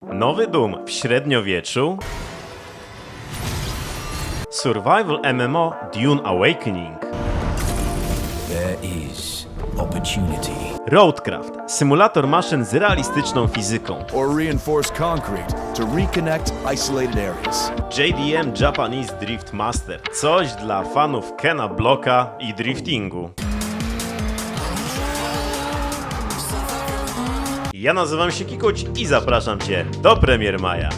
Nowy Doom w średniowieczu, Survival MMO Dune Awakening, There is opportunity. Roadcraft, symulator maszyn z realistyczną fizyką, Or reinforced concrete to reconnect isolated areas. JDM Japanese Drift Master, coś dla fanów Kena Blocka i driftingu. Ja nazywam się Kikuć i zapraszam Cię do Premier Maja.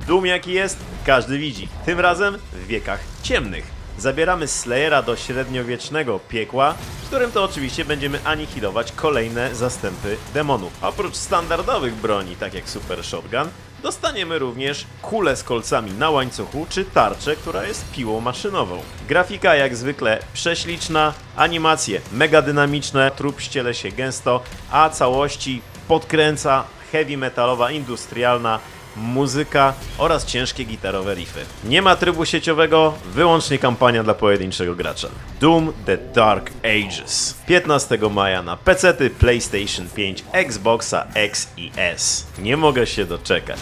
Doom jaki jest, każdy widzi. Tym razem w wiekach ciemnych. Zabieramy Slayera do średniowiecznego piekła, w którym to oczywiście będziemy anihilować kolejne zastępy demonów. Oprócz standardowych broni, tak jak Super Shotgun, dostaniemy również kulę z kolcami na łańcuchu, czy tarczę, która jest piłą maszynową. Grafika jak zwykle prześliczna, animacje mega dynamiczne, trup ściele się gęsto, a całości podkręca heavy metalowa, industrialna muzyka oraz ciężkie gitarowe riffy. Nie ma trybu sieciowego, wyłącznie kampania dla pojedynczego gracza. Doom The Dark Ages. 15 maja na PC-ty, PlayStation 5, Xboxa X i S. Nie mogę się doczekać.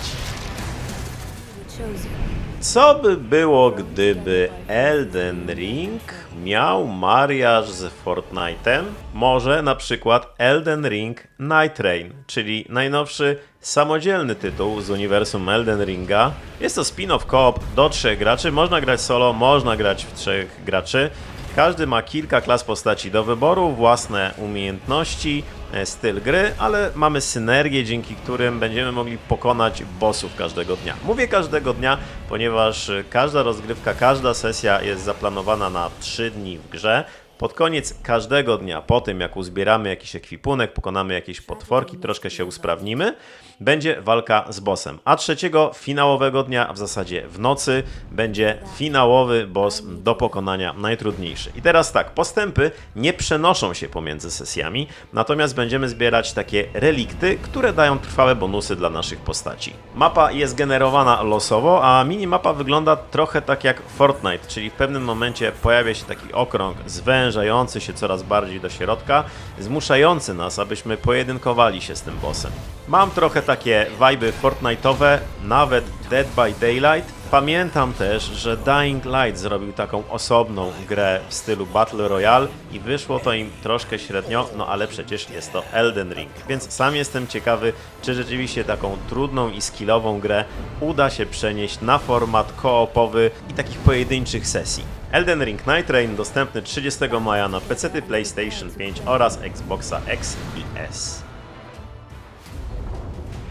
Co by było, gdyby Elden Ring miał mariaż z Fortnite'em? Może na przykład Elden Ring Night Rain, czyli najnowszy samodzielny tytuł z uniwersum Elden Ringa. Jest to spin-off co-op do 3 graczy, można grać solo, można grać w 3 graczy. Każdy ma kilka klas postaci do wyboru, własne umiejętności, styl gry, ale mamy synergię, dzięki którym będziemy mogli pokonać bossów każdego dnia. Mówię każdego dnia, ponieważ każda rozgrywka, każda sesja jest zaplanowana na 3 dni w grze. Pod koniec każdego dnia, po tym jak uzbieramy jakiś ekwipunek, pokonamy jakieś potworki, troszkę się usprawnimy, będzie walka z bossem. A trzeciego, finałowego dnia, w zasadzie w nocy, będzie finałowy boss do pokonania, najtrudniejszy. I teraz tak, postępy nie przenoszą się pomiędzy sesjami, natomiast będziemy zbierać takie relikty, które dają trwałe bonusy dla naszych postaci. Mapa jest generowana losowo, a minimapa wygląda trochę tak jak Fortnite, czyli w pewnym momencie pojawia się taki okrąg zwężający się coraz bardziej do środka, zmuszający nas, abyśmy pojedynkowali się z tym bossem. Mam trochę takie vibe'y Fortnite'owe, nawet Dead by Daylight. Pamiętam też, że Dying Light zrobił taką osobną grę w stylu Battle Royale i wyszło to im troszkę średnio, no ale przecież jest to Elden Ring. Więc sam jestem ciekawy, czy rzeczywiście taką trudną i skillową grę uda się przenieść na format koopowy i takich pojedynczych sesji. Elden Ring Night Rain dostępny 30 maja na PC, PlayStation 5 oraz Xboxa X i S.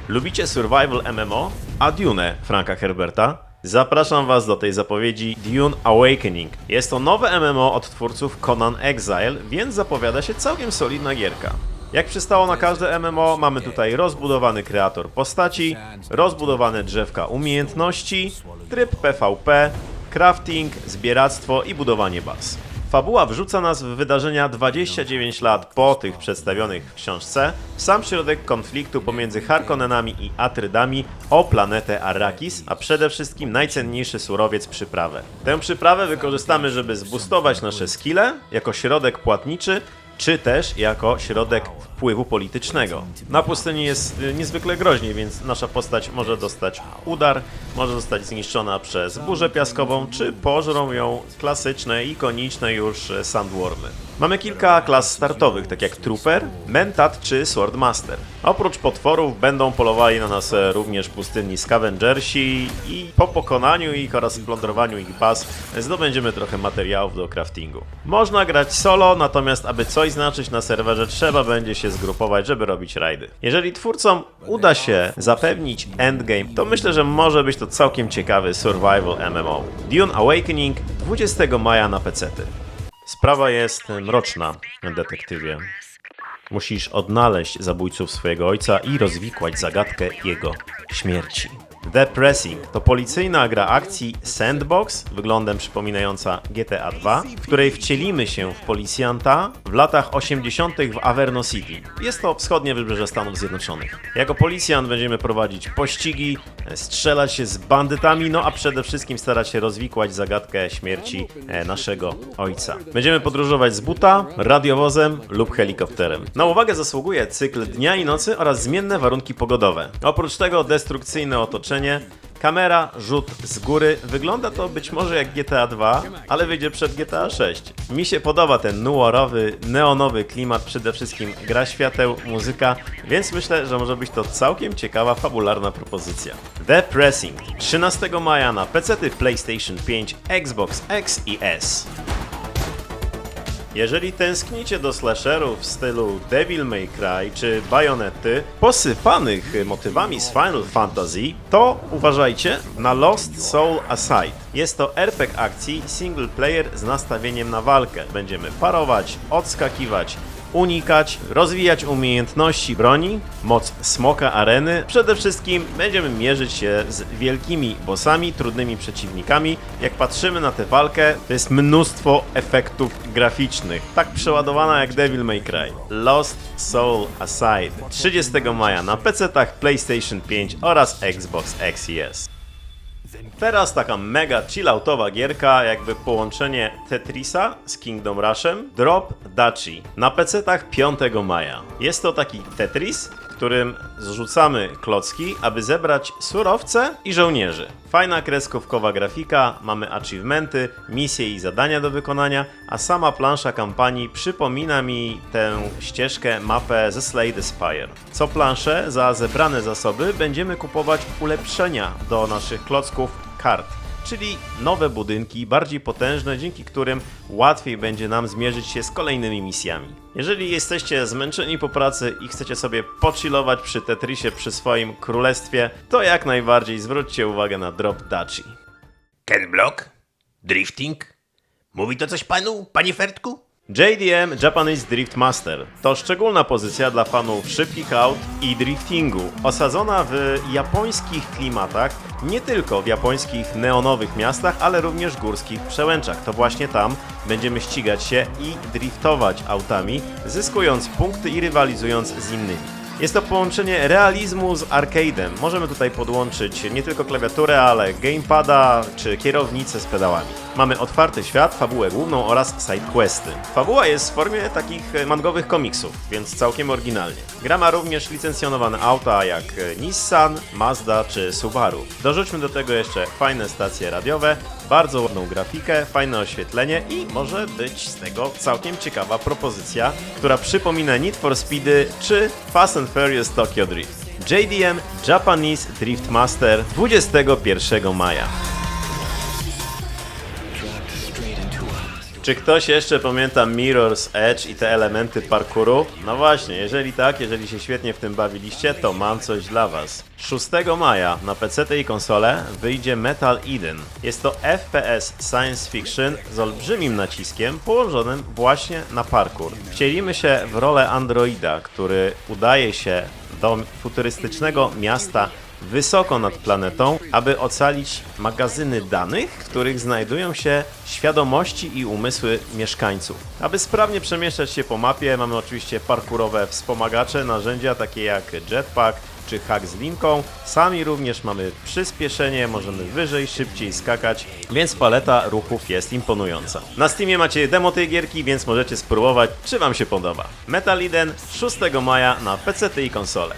Lubicie Survival MMO? A Dune Franka Herberta? Zapraszam Was do tej zapowiedzi Dune Awakening. Jest to nowe MMO od twórców Conan Exile, więc zapowiada się całkiem solidna gierka. Jak przystało na każde MMO, mamy tutaj rozbudowany kreator postaci, rozbudowane drzewka umiejętności, tryb PvP, crafting, zbieractwo i budowanie baz. Fabuła wrzuca nas w wydarzenia 29 lat po tych przedstawionych w książce, w sam środek konfliktu pomiędzy Harkonnenami i Atrydami o planetę Arrakis, a przede wszystkim najcenniejszy surowiec przyprawę. Tę przyprawę wykorzystamy, żeby zboostować nasze skille jako środek płatniczy, czy też jako środek wpływu politycznego. Na pustyni jest niezwykle groźnie, więc nasza postać może dostać udar, może zostać zniszczona przez burzę piaskową, czy pożrą ją klasyczne, ikoniczne już sandwormy. Mamy kilka klas startowych, tak jak Trooper, Mentat czy Swordmaster. Oprócz potworów będą polowali na nas również pustynni Scavengersi i po pokonaniu ich oraz splądrowaniu ich baz zdobędziemy trochę materiałów do craftingu. Można grać solo, natomiast aby coś znaczyć na serwerze, trzeba będzie się zgrupować, żeby robić rajdy. Jeżeli twórcom uda się zapewnić endgame, to myślę, że może być to całkiem ciekawy survival MMO. Dune Awakening 20 maja na PC-ty. Sprawa jest mroczna, detektywie. Musisz odnaleźć zabójców swojego ojca i rozwikłać zagadkę jego śmierci. The Pressing to policyjna gra akcji sandbox, wyglądem przypominająca GTA 2, w której wcielimy się w policjanta w latach 80. w Averno City. Jest to wschodnie wybrzeże Stanów Zjednoczonych. Jako policjant będziemy prowadzić pościgi, strzelać się z bandytami, no a przede wszystkim starać się rozwikłać zagadkę śmierci naszego ojca. Będziemy podróżować z buta, radiowozem lub helikopterem. Na uwagę zasługuje cykl dnia i nocy oraz zmienne warunki pogodowe. Oprócz tego destrukcyjne otoczenie, kamera, rzut z góry. Wygląda to być może jak GTA 2, ale wyjdzie przed GTA 6. Mi się podoba ten noirowy, neonowy klimat, przede wszystkim gra świateł, muzyka, więc myślę, że może być to całkiem ciekawa, fabularna propozycja. The Pressing 13 maja na PC-ty PlayStation 5, Xbox X i S. Jeżeli tęsknicie do slasherów w stylu Devil May Cry czy Bajonety, posypanych motywami z Final Fantasy, to uważajcie na Lost Soul Aside. Jest to RPG akcji single player z nastawieniem na walkę. Będziemy parować, odskakiwać, unikać, rozwijać umiejętności broni, moc smoka areny. Przede wszystkim będziemy mierzyć się z wielkimi bossami, trudnymi przeciwnikami. Jak patrzymy na tę walkę, to jest mnóstwo efektów graficznych, tak przeładowana jak Devil May Cry. Lost Soul Aside 30 maja na PC-tach PlayStation 5 oraz Xbox X i S. Teraz taka mega chilloutowa gierka, jakby połączenie Tetrisa z Kingdom Rushem, Drop Dachi na PC-tach 5 maja. Jest to taki Tetris, w którym zrzucamy klocki, aby zebrać surowce i żołnierzy. Fajna kreskówkowa grafika, mamy achievementy, misje i zadania do wykonania, a sama plansza kampanii przypomina mi tę ścieżkę, mapę ze Slay the Spire. Co planszę, za zebrane zasoby będziemy kupować ulepszenia do naszych klocków kart, czyli nowe budynki, bardziej potężne, dzięki którym łatwiej będzie nam zmierzyć się z kolejnymi misjami. Jeżeli jesteście zmęczeni po pracy i chcecie sobie pochillować przy Tetrisie, przy swoim królestwie, to jak najbardziej zwróćcie uwagę na Drop Dachi. Ken Block? Drifting? Mówi to coś panu, panie Fertku? JDM Japanese Drift Master to szczególna pozycja dla fanów szybkich aut i driftingu, osadzona w japońskich klimatach, nie tylko w japońskich neonowych miastach, ale również górskich przełęczach. To właśnie tam będziemy ścigać się i driftować autami, zyskując punkty i rywalizując z innymi. Jest to połączenie realizmu z arcade'em. Możemy tutaj podłączyć nie tylko klawiaturę, ale gamepada czy kierownicę z pedałami. Mamy otwarty świat, fabułę główną oraz sidequesty. Fabuła jest w formie takich mangowych komiksów, więc całkiem oryginalnie. Gra ma również licencjonowane auta jak Nissan, Mazda czy Subaru. Dorzućmy do tego jeszcze fajne stacje radiowe, bardzo ładną grafikę, fajne oświetlenie i może być z tego całkiem ciekawa propozycja, która przypomina Need for Speedy czy Fast and Furious Tokyo Drift. JDM Japanese Drift Master 21 maja. Czy ktoś jeszcze pamięta Mirror's Edge i te elementy parkouru? No właśnie, jeżeli tak, jeżeli się świetnie w tym bawiliście, to mam coś dla Was. 6 maja na PC i konsole wyjdzie Metal Eden. Jest to FPS science fiction z olbrzymim naciskiem położonym właśnie na parkour. Wcielimy się w rolę androida, który udaje się do futurystycznego miasta wysoko nad planetą, aby ocalić magazyny danych, w których znajdują się świadomości i umysły mieszkańców. Aby sprawnie przemieszczać się po mapie, mamy oczywiście parkurowe wspomagacze, narzędzia takie jak jetpack czy hak z linką. Sami również mamy przyspieszenie, możemy wyżej, szybciej skakać, więc paleta ruchów jest imponująca. Na Steamie macie demo tej gierki, więc możecie spróbować, czy Wam się podoba. Metal Eden 6 maja na PC i konsole.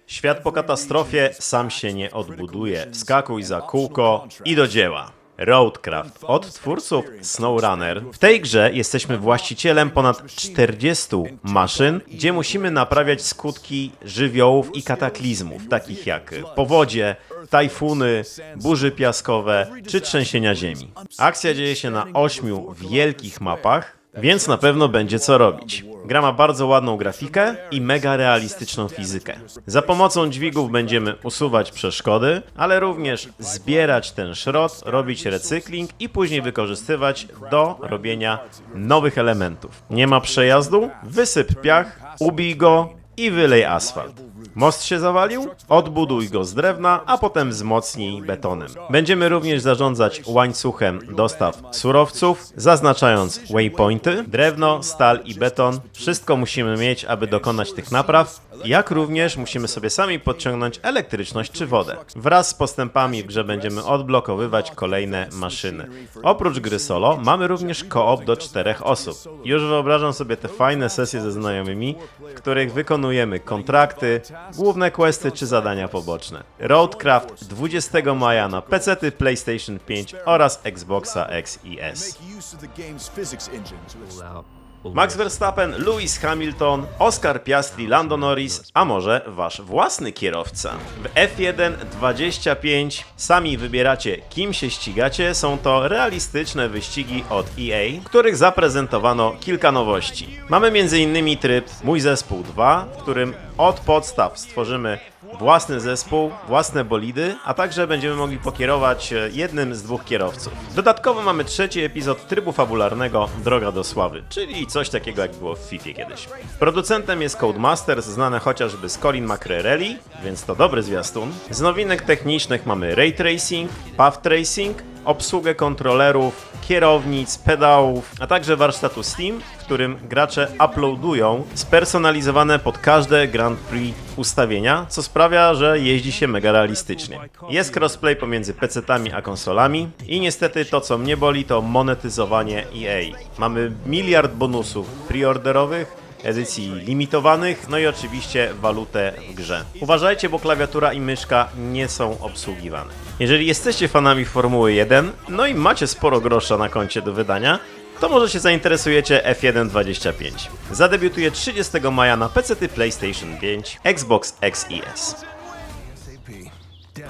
Świat po katastrofie sam się nie odbuduje. Wskakuj za kółko i do dzieła. Roadcraft od twórców SnowRunner. W tej grze jesteśmy właścicielem ponad 40 maszyn, gdzie musimy naprawiać skutki żywiołów i kataklizmów, takich jak powodzie, tajfuny, burze piaskowe czy trzęsienia ziemi. Akcja dzieje się na 8 wielkich mapach, więc na pewno będzie co robić. Gra ma bardzo ładną grafikę i mega realistyczną fizykę. Za pomocą dźwigów będziemy usuwać przeszkody, ale również zbierać ten szrot, robić recykling i później wykorzystywać do robienia nowych elementów. Nie ma przejazdu? Wysyp piach, ubij go i wylej asfalt. Most się zawalił? Odbuduj go z drewna, a potem wzmocnij betonem. Będziemy również zarządzać łańcuchem dostaw surowców, zaznaczając waypointy. Drewno, stal i beton. Wszystko musimy mieć, aby dokonać tych napraw, jak również musimy sobie sami podciągnąć elektryczność czy wodę. Wraz z postępami w grze będziemy odblokowywać kolejne maszyny. Oprócz gry solo mamy również koop do 4 osób. Już wyobrażam sobie te fajne sesje ze znajomymi, w których wykonujemy kontrakty, główne questy czy zadania poboczne. Roadcraft 20 maja na PC, PlayStation 5 oraz Xboxa X i S. Make use of the game's physics engine to Max Verstappen, Lewis Hamilton, Oscar Piastri, Lando Norris, a może wasz własny kierowca. W F1 25 sami wybieracie, kim się ścigacie. Są to realistyczne wyścigi od EA, w których zaprezentowano kilka nowości. Mamy m.in. tryb Mój Zespół 2, w którym od podstaw stworzymy własny zespół, własne bolidy, a także będziemy mogli pokierować jednym z 2 kierowców. Dodatkowo mamy 3. epizod trybu fabularnego Droga do Sławy, czyli coś takiego jak było w FIFA kiedyś. Producentem jest Codemasters, znane chociażby z Colin McRae, więc to dobry zwiastun. Z nowinek technicznych mamy Ray Tracing, Path Tracing, obsługę kontrolerów, kierownic, pedałów, a także warsztatu Steam, w którym gracze uploadują spersonalizowane pod każde Grand Prix ustawienia, co sprawia, że jeździ się mega realistycznie. Jest crossplay pomiędzy PC-tami a konsolami i niestety to, co mnie boli, to monetyzowanie EA. Mamy miliard bonusów preorderowych, edycji limitowanych, no i oczywiście walutę w grze. Uważajcie, bo klawiatura i myszka nie są obsługiwane. Jeżeli jesteście fanami Formuły 1, no i macie sporo grosza na koncie do wydania, to może się zainteresujecie F1 25. Zadebiutuje 30 maja na PC, PlayStation 5, Xbox X i S.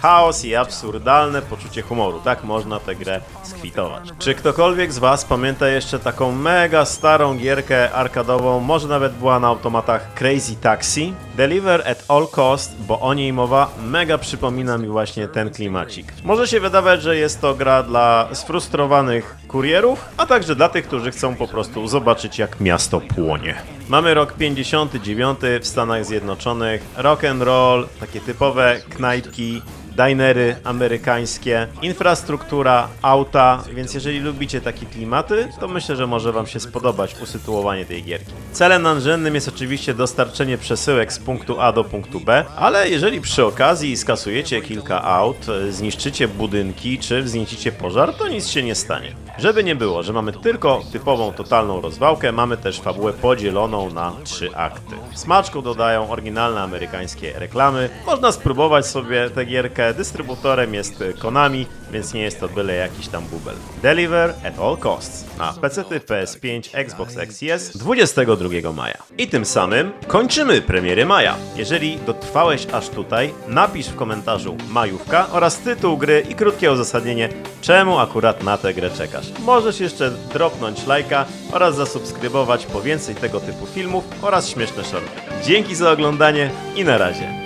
Chaos i absurdalne poczucie humoru. Tak można tę grę skwitować. Czy ktokolwiek z was pamięta jeszcze taką mega starą gierkę arkadową, może nawet była na automatach, Crazy Taxi? Deliver at all cost, bo o niej mowa, mega przypomina mi właśnie ten klimacik. Może się wydawać, że jest to gra dla sfrustrowanych kurierów, a także dla tych, którzy chcą po prostu zobaczyć, jak miasto płonie. Mamy rok 59 w Stanach Zjednoczonych, rock and roll, takie typowe knajpki, dinery amerykańskie, infrastruktura, auta, więc jeżeli lubicie takie klimaty, to myślę, że może wam się spodobać usytuowanie tej gierki. Celem nadrzędnym jest oczywiście dostarczenie przesyłek z punktu A do punktu B, ale jeżeli przy okazji skasujecie kilka aut, zniszczycie budynki czy wzniecicie pożar, to nic się nie stanie. Żeby nie było, że mamy tylko typową, totalną rozwałkę, mamy też fabułę podzieloną na 3 akty. Smaczku dodają oryginalne amerykańskie reklamy. Można spróbować sobie tę gierkę. Dystrybutorem jest Konami, więc nie jest to byle jakiś tam bubel. Deliver at all costs na PC, PS5, Xbox X i S 22 maja. I tym samym kończymy premiery maja. Jeżeli dotrwałeś aż tutaj, napisz w komentarzu majówka oraz tytuł gry i krótkie uzasadnienie, czemu akurat na tę grę czekasz. Możesz jeszcze dropnąć lajka oraz zasubskrybować po więcej tego typu filmów oraz śmieszne shorty. Dzięki za oglądanie i na razie.